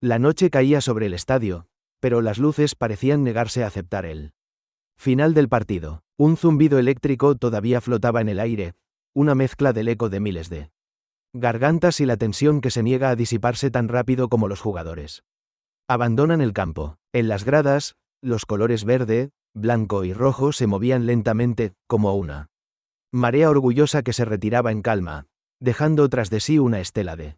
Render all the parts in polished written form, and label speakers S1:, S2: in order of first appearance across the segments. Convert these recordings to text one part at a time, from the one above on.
S1: La noche caía sobre el estadio, pero las luces parecían negarse a aceptar el final del partido. Un zumbido eléctrico todavía flotaba en el aire, una mezcla del eco de miles de gargantas y la tensión que se niega a disiparse tan rápido como los jugadores abandonan el campo. En las gradas, los colores verde, blanco y rojo se movían lentamente, como una marea orgullosa que se retiraba en calma, dejando tras de sí una estela de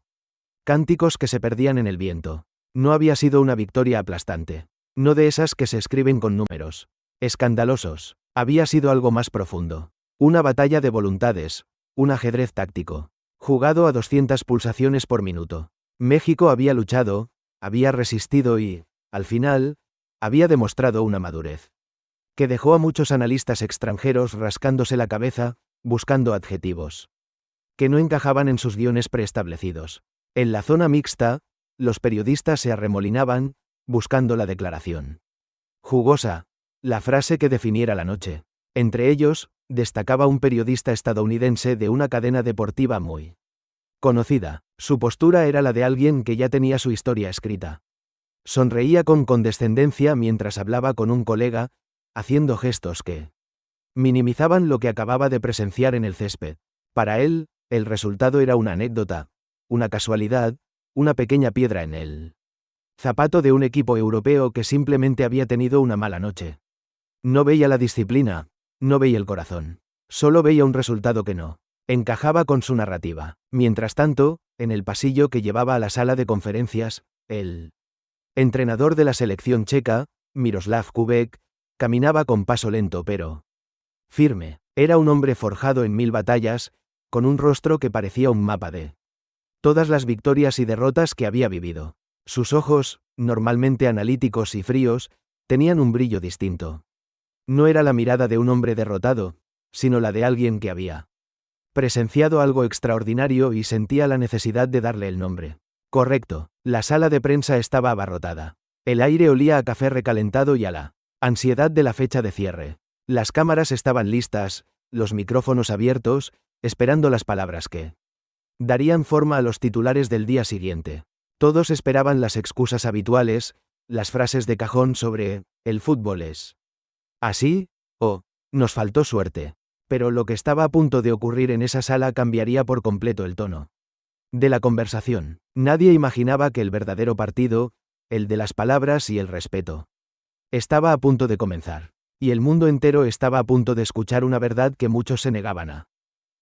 S1: cánticos que se perdían en el viento. No había sido una victoria aplastante. No de esas que se escriben con números escandalosos. Había sido algo más profundo. Una batalla de voluntades, un ajedrez táctico, jugado a 200 pulsaciones por minuto. México había luchado, había resistido y, al final, había demostrado una madurez que dejó a muchos analistas extranjeros rascándose la cabeza, buscando adjetivos que no encajaban en sus guiones preestablecidos. En la zona mixta, los periodistas se arremolinaban, buscando la declaración jugosa, la frase que definiera la noche. Entre ellos, destacaba un periodista estadounidense de una cadena deportiva muy conocida. Su postura era la de alguien que ya tenía su historia escrita. Sonreía con condescendencia mientras hablaba con un colega, haciendo gestos que minimizaban lo que acababa de presenciar en el césped. Para él, el resultado era una anécdota, una casualidad, una pequeña piedra en el zapato de un equipo europeo que simplemente había tenido una mala noche. No veía la disciplina, no veía el corazón. Solo veía un resultado que no encajaba con su narrativa. Mientras tanto, en el pasillo que llevaba a la sala de conferencias, el entrenador de la selección checa, Miroslav Kubek, caminaba con paso lento pero firme. Era un hombre forjado en 1000 batallas, con un rostro que parecía un mapa de todas las victorias y derrotas que había vivido. Sus ojos, normalmente analíticos y fríos, tenían un brillo distinto. No era la mirada de un hombre derrotado, sino la de alguien que había presenciado algo extraordinario y sentía la necesidad de darle el nombre correcto. La sala de prensa estaba abarrotada. El aire olía a café recalentado y a la ansiedad de la fecha de cierre. Las cámaras estaban listas, los micrófonos abiertos, esperando las palabras que darían forma a los titulares del día siguiente. Todos esperaban las excusas habituales, las frases de cajón sobre «el fútbol es así» o «nos faltó suerte». Pero lo que estaba a punto de ocurrir en esa sala cambiaría por completo el tono de la conversación. Nadie imaginaba que el verdadero partido, el de las palabras y el respeto, estaba a punto de comenzar. Y el mundo entero estaba a punto de escuchar una verdad que muchos se negaban a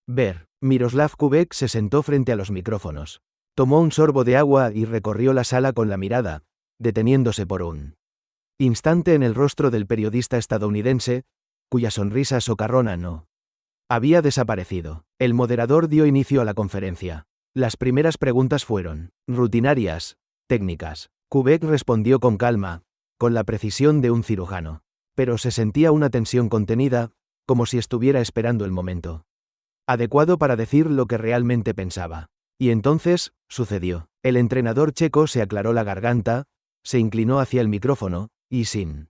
S1: ver. Miroslav Kubek se sentó frente a los micrófonos. Tomó un sorbo de agua y recorrió la sala con la mirada, deteniéndose por un instante en el rostro del periodista estadounidense, cuya sonrisa socarrona no había desaparecido. El moderador dio inicio a la conferencia. Las primeras preguntas fueron rutinarias, técnicas. Kubek respondió con calma, con la precisión de un cirujano. Pero se sentía una tensión contenida, como si estuviera esperando el momento adecuado para decir lo que realmente pensaba. Y entonces, sucedió. El entrenador checo se aclaró la garganta, se inclinó hacia el micrófono, y sin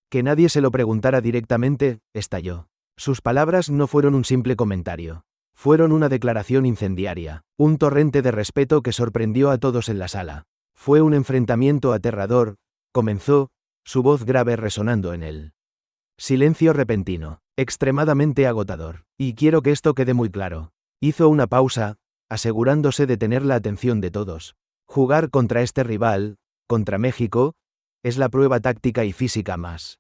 S1: que nadie se lo preguntara directamente, estalló. Sus palabras no fueron un simple comentario. Fueron una declaración incendiaria, un torrente de respeto que sorprendió a todos en la sala. Fue un enfrentamiento aterrador, comenzó, su voz grave resonando en el silencio repentino, extremadamente agotador. Y quiero que esto quede muy claro. Hizo una pausa, asegurándose de tener la atención de todos. Jugar contra este rival, contra México, es la prueba táctica y física más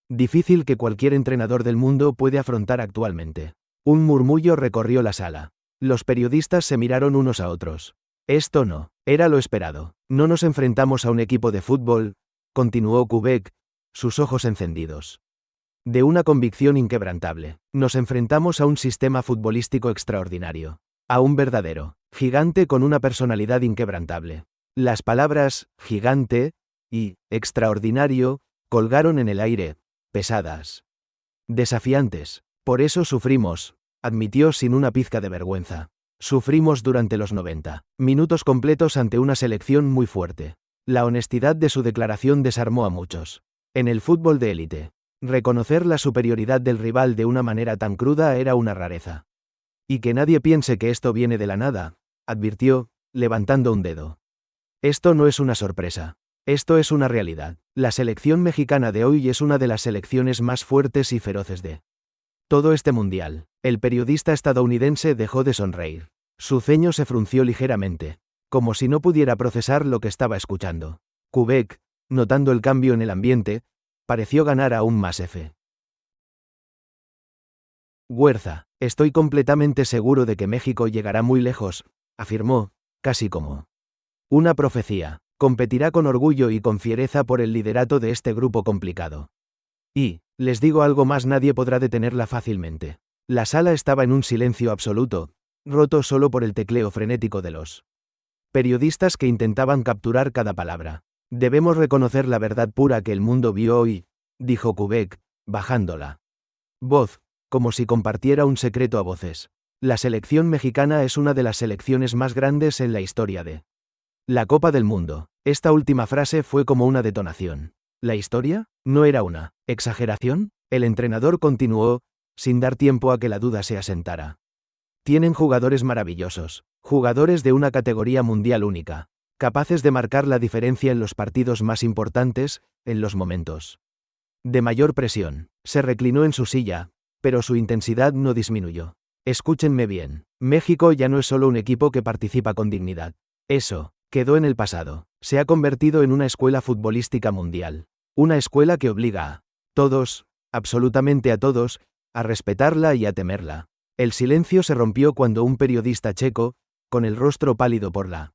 S1: difícil que cualquier entrenador del mundo puede afrontar actualmente. Un murmullo recorrió la sala. Los periodistas se miraron unos a otros. Esto no era lo esperado. No nos enfrentamos a un equipo de fútbol, continuó Kubek, sus ojos encendidos de una convicción inquebrantable. Nos enfrentamos a un sistema futbolístico extraordinario. A un verdadero gigante con una personalidad inquebrantable. Las palabras «gigante» y «extraordinario» colgaron en el aire, pesadas, desafiantes. Por eso sufrimos, admitió sin una pizca de vergüenza. Sufrimos durante los 90 minutos completos ante una selección muy fuerte. La honestidad de su declaración desarmó a muchos. En el fútbol de élite, reconocer la superioridad del rival de una manera tan cruda era una rareza. Y que nadie piense que esto viene de la nada, advirtió, levantando un dedo. Esto no es una sorpresa. Esto es una realidad. La selección mexicana de hoy es una de las selecciones más fuertes y feroces de todo este mundial. El periodista estadounidense dejó de sonreír. Su ceño se frunció ligeramente, como si no pudiera procesar lo que estaba escuchando. Kubek, notando el cambio en el ambiente, pareció ganar aún más F. Huerza, estoy completamente seguro de que México llegará muy lejos, afirmó, casi como una profecía. Competirá con orgullo y con fiereza por el liderato de este grupo complicado. Y, les digo algo más, nadie podrá detenerla fácilmente. La sala estaba en un silencio absoluto, roto solo por el tecleo frenético de los periodistas que intentaban capturar cada palabra. Debemos reconocer la verdad pura que el mundo vio hoy, dijo Kubek, bajando la voz, como si compartiera un secreto a voces. La selección mexicana es una de las selecciones más grandes en la historia de la Copa del Mundo. Esta última frase fue como una detonación. ¿La historia? ¿No era una exageración? El entrenador continuó, sin dar tiempo a que la duda se asentara. Tienen jugadores maravillosos, jugadores de una categoría mundial única, capaces de marcar la diferencia en los partidos más importantes, en los momentos de mayor presión. Se reclinó en su silla, pero su intensidad no disminuyó. Escúchenme bien, México ya no es solo un equipo que participa con dignidad. Eso quedó en el pasado. Se ha convertido en una escuela futbolística mundial. Una escuela que obliga a todos, absolutamente a todos, a respetarla y a temerla. El silencio se rompió cuando un periodista checo, con el rostro pálido por la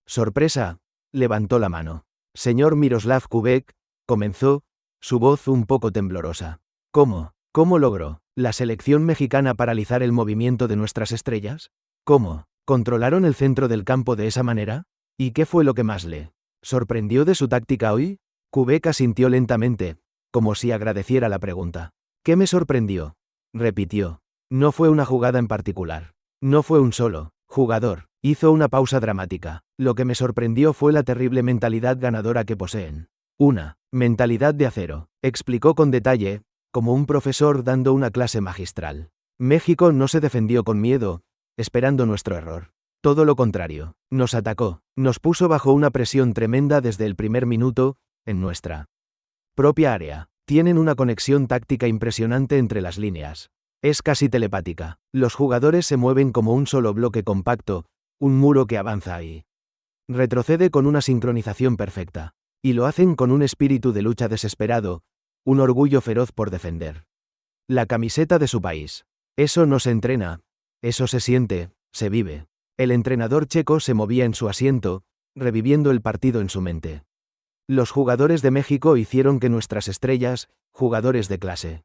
S1: sorpresa, levantó la mano. Señor Miroslav Kubek, comenzó, su voz un poco temblorosa. ¿Cómo logró la selección mexicana paralizar el movimiento de nuestras estrellas? ¿Cómo controlaron el centro del campo de esa manera? ¿Y qué fue lo que más le sorprendió de su táctica hoy? Kubek asintió lentamente, como si agradeciera la pregunta. ¿Qué me sorprendió? Repitió. No fue una jugada en particular. No fue un solo jugador. Hizo una pausa dramática. Lo que me sorprendió fue la terrible mentalidad ganadora que poseen. Una mentalidad de acero, explicó con detalle, como un profesor dando una clase magistral. México no se defendió con miedo, esperando nuestro error. Todo lo contrario, nos atacó, nos puso bajo una presión tremenda desde el primer minuto, en nuestra propia área. Tienen una conexión táctica impresionante entre las líneas. Es casi telepática. Los jugadores se mueven como un solo bloque compacto, un muro que avanza y retrocede con una sincronización perfecta. Y lo hacen con un espíritu de lucha desesperado, un orgullo feroz por defender la camiseta de su país. Eso no se entrena, eso se siente, se vive. El entrenador checo se movía en su asiento, reviviendo el partido en su mente. Los jugadores de México hicieron que nuestras estrellas, jugadores de clase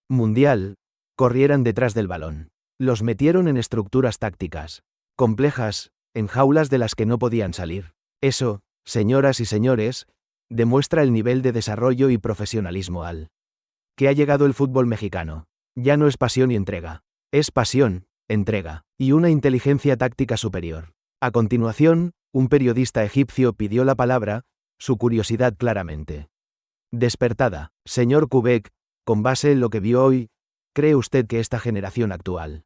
S1: mundial, corrieran detrás del balón. Los metieron en estructuras tácticas complejas, en jaulas de las que no podían salir. Eso, señoras y señores, demuestra el nivel de desarrollo y profesionalismo al que ha llegado el fútbol mexicano. Ya no es pasión y entrega. Es pasión, entrega, y una inteligencia táctica superior. A continuación, un periodista egipcio pidió la palabra, su curiosidad claramente despertada. Señor Kubek, con base en lo que vio hoy, ¿cree usted que esta generación actual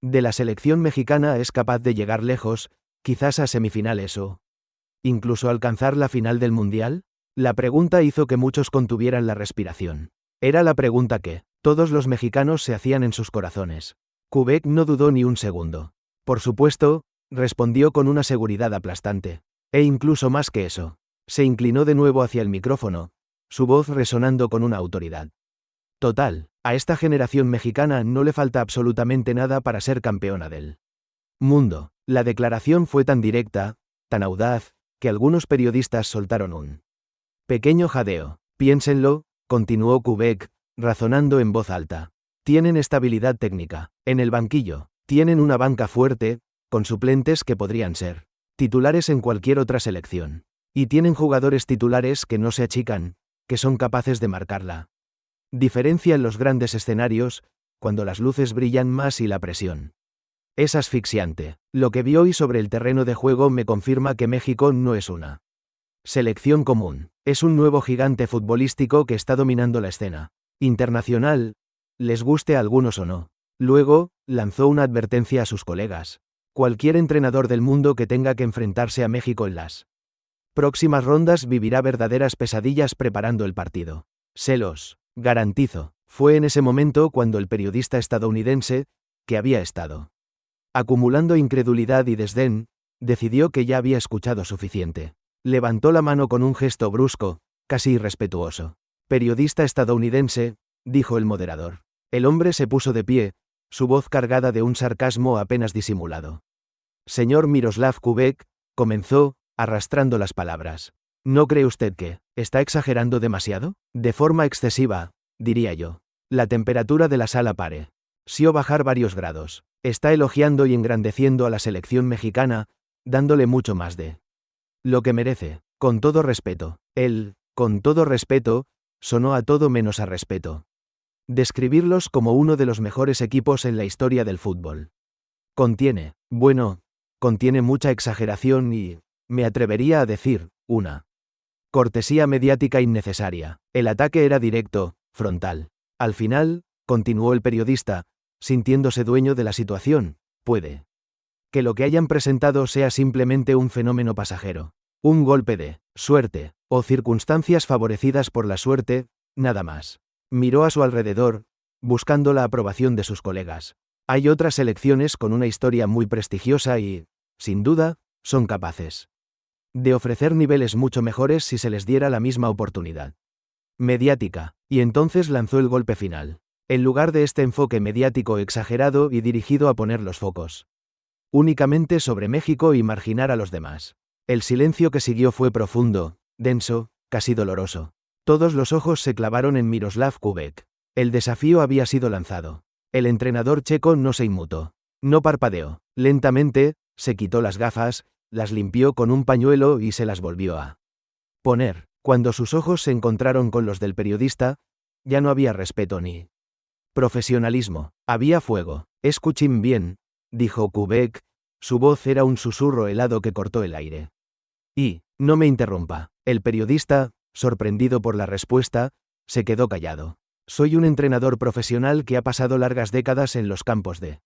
S1: de la selección mexicana es capaz de llegar lejos, quizás a semifinales o incluso alcanzar la final del Mundial? La pregunta hizo que muchos contuvieran la respiración. Era la pregunta que todos los mexicanos se hacían en sus corazones. Kubek no dudó ni un segundo. Por supuesto, respondió con una seguridad aplastante. E incluso más que eso. Se inclinó de nuevo hacia el micrófono, su voz resonando con una autoridad total. A esta generación mexicana no le falta absolutamente nada para ser campeona del mundo. La declaración fue tan directa, tan audaz, que algunos periodistas soltaron un pequeño jadeo. Piénsenlo, continuó Kubek, razonando en voz alta. Tienen estabilidad técnica. En el banquillo, tienen una banca fuerte, con suplentes que podrían ser titulares en cualquier otra selección. Y tienen jugadores titulares que no se achican, que son capaces de marcar la diferencia en los grandes escenarios, cuando las luces brillan más y la presión es asfixiante. Lo que vi hoy sobre el terreno de juego me confirma que México no es una selección común. Es un nuevo gigante futbolístico que está dominando la escena internacional, les guste a algunos o no. Luego, lanzó una advertencia a sus colegas. Cualquier entrenador del mundo que tenga que enfrentarse a México en las próximas rondas vivirá verdaderas pesadillas preparando el partido. Se los garantizo. Fue en ese momento cuando el periodista estadounidense, que había estado acumulando incredulidad y desdén, decidió que ya había escuchado suficiente. Levantó la mano con un gesto brusco, casi irrespetuoso. Periodista estadounidense, dijo el moderador. El hombre se puso de pie, su voz cargada de un sarcasmo apenas disimulado. Señor Miroslav Kubek, comenzó, arrastrando las palabras. ¿No cree usted que está exagerando demasiado? De forma excesiva, diría yo. La temperatura de la sala pareció bajar varios grados. Está elogiando y engrandeciendo a la selección mexicana, dándole mucho más de lo que merece. Con todo respeto. Con todo respeto, sonó a todo menos a respeto. Describirlos como uno de los mejores equipos en la historia del fútbol. Contiene mucha exageración y, me atrevería a decir, una cortesía mediática innecesaria. El ataque era directo, frontal. Al final, continuó el periodista, sintiéndose dueño de la situación, puede que lo que hayan presentado sea simplemente un fenómeno pasajero. Un golpe de suerte, o circunstancias favorecidas por la suerte, nada más. Miró a su alrededor, buscando la aprobación de sus colegas. Hay otras selecciones con una historia muy prestigiosa y, sin duda, son capaces de ofrecer niveles mucho mejores si se les diera la misma oportunidad mediática, y entonces lanzó el golpe final. En lugar de este enfoque mediático exagerado y dirigido a poner los focos únicamente sobre México y marginar a los demás. El silencio que siguió fue profundo, denso, casi doloroso. Todos los ojos se clavaron en Miroslav Kubek. El desafío había sido lanzado. El entrenador checo no se inmutó. No parpadeó. Lentamente, se quitó las gafas, las limpió con un pañuelo y se las volvió a poner. Cuando sus ojos se encontraron con los del periodista, ya no había respeto ni profesionalismo. Había fuego. Escuchen bien, dijo Kubek. Su voz era un susurro helado que cortó el aire. Y, no me interrumpa. El periodista, sorprendido por la respuesta, se quedó callado. Soy un entrenador profesional que ha pasado largas décadas en los campos de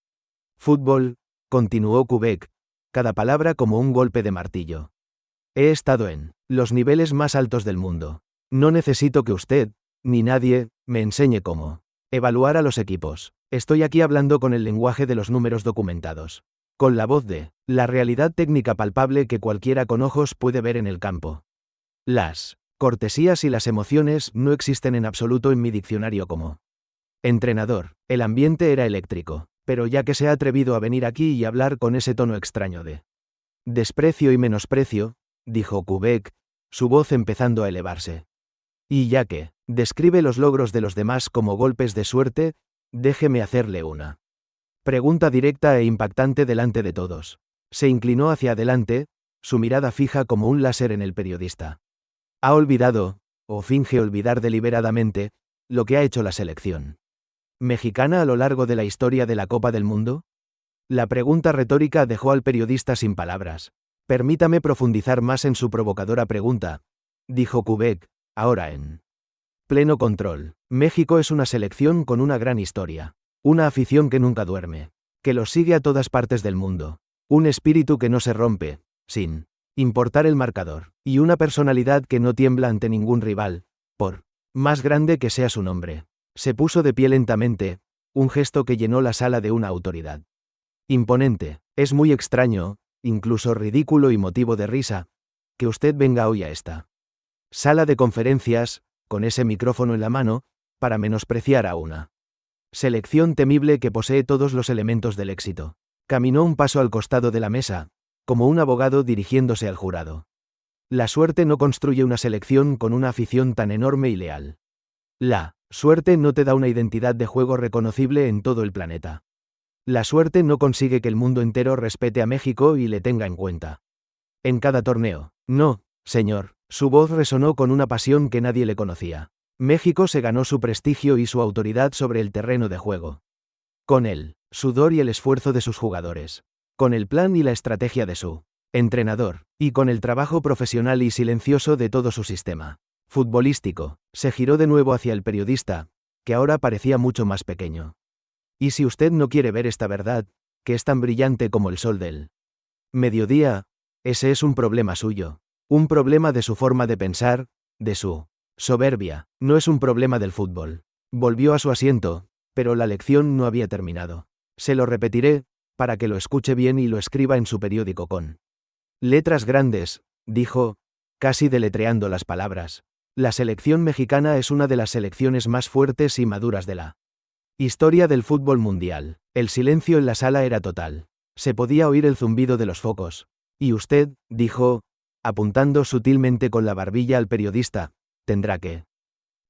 S1: fútbol, continuó Kubek, cada palabra como un golpe de martillo. He estado en los niveles más altos del mundo. No necesito que usted, ni nadie, me enseñe cómo evaluar a los equipos. Estoy aquí hablando con el lenguaje de los números documentados. Con la voz de la realidad técnica palpable que cualquiera con ojos puede ver en el campo. Las cortesías y las emociones no existen en absoluto en mi diccionario como entrenador. El ambiente era eléctrico, pero ya que se ha atrevido a venir aquí y hablar con ese tono extraño de desprecio y menosprecio, dijo Kubek, su voz empezando a elevarse. Y ya que describe los logros de los demás como golpes de suerte, déjeme hacerle una pregunta directa e impactante delante de todos. Se inclinó hacia adelante, su mirada fija como un láser en el periodista. ¿Ha olvidado, o finge olvidar deliberadamente, lo que ha hecho la selección mexicana a lo largo de la historia de la Copa del Mundo? La pregunta retórica dejó al periodista sin palabras. Permítame profundizar más en su provocadora pregunta, dijo Kubek, ahora en pleno control. México es una selección con una gran historia. Una afición que nunca duerme, que los sigue a todas partes del mundo. Un espíritu que no se rompe, sin importar el marcador. Y una personalidad que no tiembla ante ningún rival, por más grande que sea su nombre. Se puso de pie lentamente, un gesto que llenó la sala de una autoridad imponente. Es muy extraño, incluso ridículo y motivo de risa, que usted venga hoy a esta sala de conferencias, con ese micrófono en la mano, para menospreciar a una selección temible que posee todos los elementos del éxito. Caminó un paso al costado de la mesa, como un abogado dirigiéndose al jurado. La suerte no construye una selección con una afición tan enorme y leal. La suerte no te da una identidad de juego reconocible en todo el planeta. La suerte no consigue que el mundo entero respete a México y le tenga en cuenta. En cada torneo. No, señor. Su voz resonó con una pasión que nadie le conocía. México se ganó su prestigio y su autoridad sobre el terreno de juego. Con el sudor y el esfuerzo de sus jugadores. Con el plan y la estrategia de su entrenador. Y con el trabajo profesional y silencioso de todo su sistema futbolístico. Se giró de nuevo hacia el periodista, que ahora parecía mucho más pequeño. Y si usted no quiere ver esta verdad, que es tan brillante como el sol del mediodía, ese es un problema suyo. Un problema de su forma de pensar, de su soberbia. No es un problema del fútbol. Volvió a su asiento, pero la lección no había terminado. Se lo repetiré, para que lo escuche bien y lo escriba en su periódico con letras grandes, dijo, casi deletreando las palabras. La selección mexicana es una de las selecciones más fuertes y maduras de la historia del fútbol mundial. El silencio en la sala era total. Se podía oír el zumbido de los focos. Y usted, dijo, apuntando sutilmente con la barbilla al periodista, tendrá que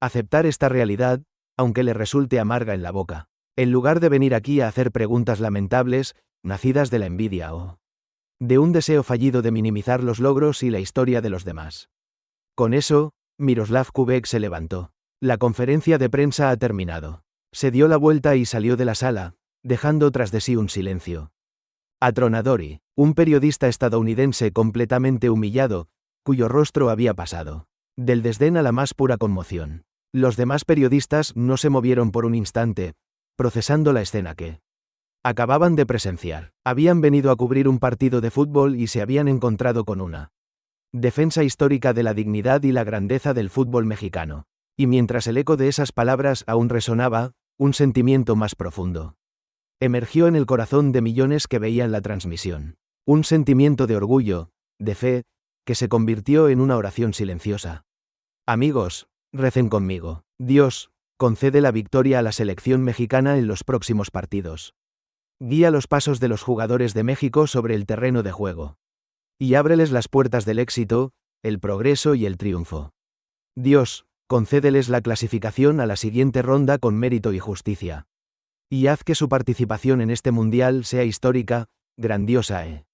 S1: aceptar esta realidad, aunque le resulte amarga en la boca. En lugar de venir aquí a hacer preguntas lamentables, nacidas de la envidia o de un deseo fallido de minimizar los logros y la historia de los demás. Con eso, Miroslav Kubek se levantó. La conferencia de prensa ha terminado. Se dio la vuelta y salió de la sala, dejando tras de sí un silencio atronador. Un periodista estadounidense completamente humillado, cuyo rostro había pasado del desdén a la más pura conmoción. Los demás periodistas no se movieron por un instante, procesando la escena que acababan de presenciar. Habían venido a cubrir un partido de fútbol y se habían encontrado con una defensa histórica de la dignidad y la grandeza del fútbol mexicano. Y mientras el eco de esas palabras aún resonaba, un sentimiento más profundo emergió en el corazón de millones que veían la transmisión. Un sentimiento de orgullo, de fe, que se convirtió en una oración silenciosa. Amigos, recen conmigo. Dios, concede la victoria a la selección mexicana en los próximos partidos. Guía los pasos de los jugadores de México sobre el terreno de juego. Y ábreles las puertas del éxito, el progreso y el triunfo. Dios, concédeles la clasificación a la siguiente ronda con mérito y justicia. Y haz que su participación en este mundial sea histórica, grandiosa e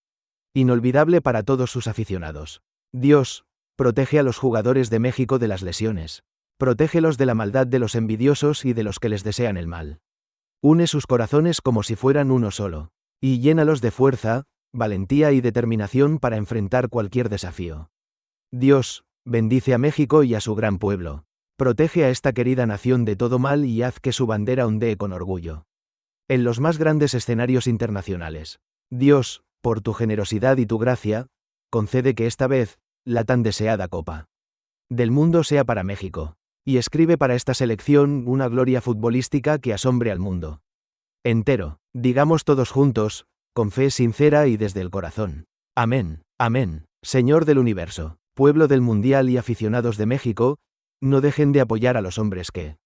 S1: inolvidable para todos sus aficionados. Dios, protege a los jugadores de México de las lesiones. Protégelos de la maldad de los envidiosos y de los que les desean el mal. Une sus corazones como si fueran uno solo. Y llénalos de fuerza, valentía y determinación para enfrentar cualquier desafío. Dios, bendice a México y a su gran pueblo. Protege a esta querida nación de todo mal y haz que su bandera ondee con orgullo en los más grandes escenarios internacionales. Dios, por tu generosidad y tu gracia, concede que esta vez, la tan deseada Copa del Mundo sea para México, y escribe para esta selección una gloria futbolística que asombre al mundo entero. Digamos todos juntos, con fe sincera y desde el corazón. Amén, amén. Señor del universo, pueblo del mundial y aficionados de México, no dejen de apoyar a los hombres que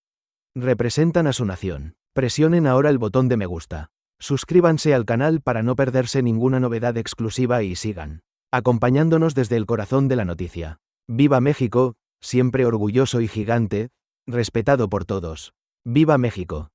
S1: representan a su nación. Presionen ahora el botón de me gusta. Suscríbanse al canal para no perderse ninguna novedad exclusiva y sigan acompañándonos desde el corazón de la noticia. ¡Viva México! Siempre orgulloso y gigante, respetado por todos. ¡Viva México!